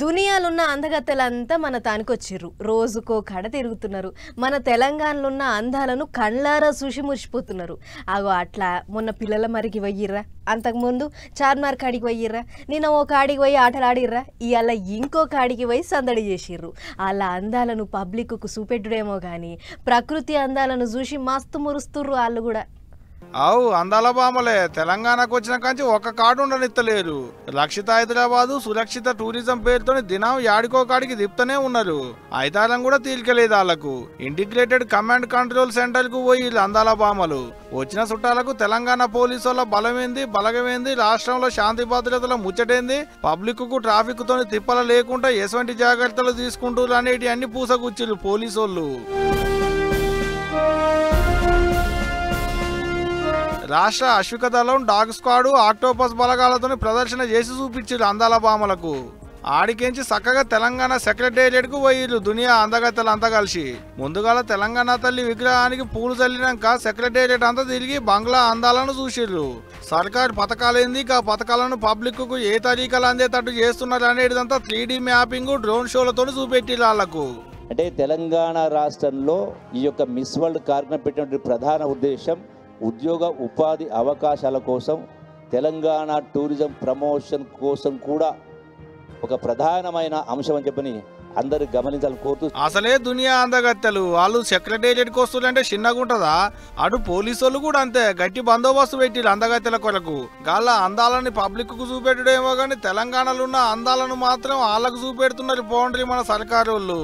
దునియాలున్న అందగత్తెలంతా మన తానికొచ్చిర్రు. రోజుకో కడ తిరుగుతున్నారు. మన తెలంగాణలో ఉన్న అందాలను కళ్ళారా చూసి మురిసిపోతున్నారు. ఆగో అట్లా మొన్న పిల్లల మరికి పోయిర్రా, అంతకుముందు చార్మార్ కాడికి పోయిర్రా, నిన్న ఓ కాడికి పోయి ఆటలాడిర్రా, ఇవాళ ఇంకో కాడికి పోయి సందడి చేసిర్రు. వాళ్ళ అందాలను పబ్లిక్కు చూపెట్టుడేమో కానీ ప్రకృతి అందాలను చూసి మస్తు మురుస్తుర్రు వాళ్ళు కూడా. అవు అందాల బామలే తెలంగాణకు వచ్చిన కాంచి ఒక్క కాడు ఉండనిత్తలేరు. రక్షిత హైదరాబాదు సురక్షిత టూరిజం పేరుతో దినం యాడికో కాడికి తిప్పుతూనే ఉన్నారు. ఐదారం కూడా తీరికలేదు వాళ్ళకు. ఇంటిగ్రేటెడ్ కమాండ్ కంట్రోల్ సెంటర్ కు పోయి అందాల బామలు వచ్చిన చుట్టాలకు తెలంగాణ పోలీసు వాళ్ళ బలమేంది బలగమేంది, రాష్ట్రంలో శాంతి భద్రతల ముచ్చటేంది, పబ్లిక్ కు ట్రాఫిక్ తోని తిప్పల లేకుండా ఎటువంటి జాగ్రత్తలు తీసుకుంటారు అనేటి అన్ని పూసగుచ్చిరు పోలీసు వాళ్ళు. రాష్ట్ర అశ్విక దళం, డాగ్ స్క్వాడ్, ఆక్టోపస్ బలగాలతో ప్రదర్శన చేసి చూపించారు అందాల బామలకు. ఆడికించి చక్కగా తెలంగాణ సెక్రటేరియట్ కు పోయిర్రు దునియా అందగత్తెలంతా కలిసి. ముందుగాల తెలంగాణ తల్లి విగ్రహానికి పూలు చల్లినాక సెక్రటేరియట్ అంతా తిరిగి బంగ్లా అందాలను చూసిర్రు. సర్కార్ పథకాలేంది, ఆ పథకాలను పబ్లిక్ కు ఏ తరీకాలు అందేటట్టు చేస్తున్నారు అనేటిదంతా 3D మ్యాపింగ్, డ్రోన్ షోలతో చూపెట్టిర్రు వాళ్లకు. అంటే తెలంగాణ రాష్ట్రంలో ఈ యొక్క మిస్ వరల్డ్ కార్యక్రమం పెట్టినటువంటి ప్రధాన ఉద్దేశం ఉద్యోగ ఉపాధి అవకాశాల కోసం, తెలంగాణ టూరిజం ప్రమోషన్ కోసం కూడా ఒక ప్రధానమైన అంశం అని చెప్పని అందరు గమనించాలని కోరుతూ, అసలే దునియా అందగత్తెలు వాళ్ళు సెక్రటేరియట్కి వస్తుందంటే చిన్నగా ఉంటుందా? అటు పోలీసు వాళ్ళు కూడా అంతే గట్టి బందోబస్తు పెట్టిరు అందగత్తెల కొరకు. గాళ్ళ అందాలని పబ్లిక్ కు చూపెట్టడేమో కానీ తెలంగాణలో ఉన్న అందాలను మాత్రం వాళ్ళకు చూపెడుతున్నారు పోండ్రి మన సర్కారు వాళ్ళు.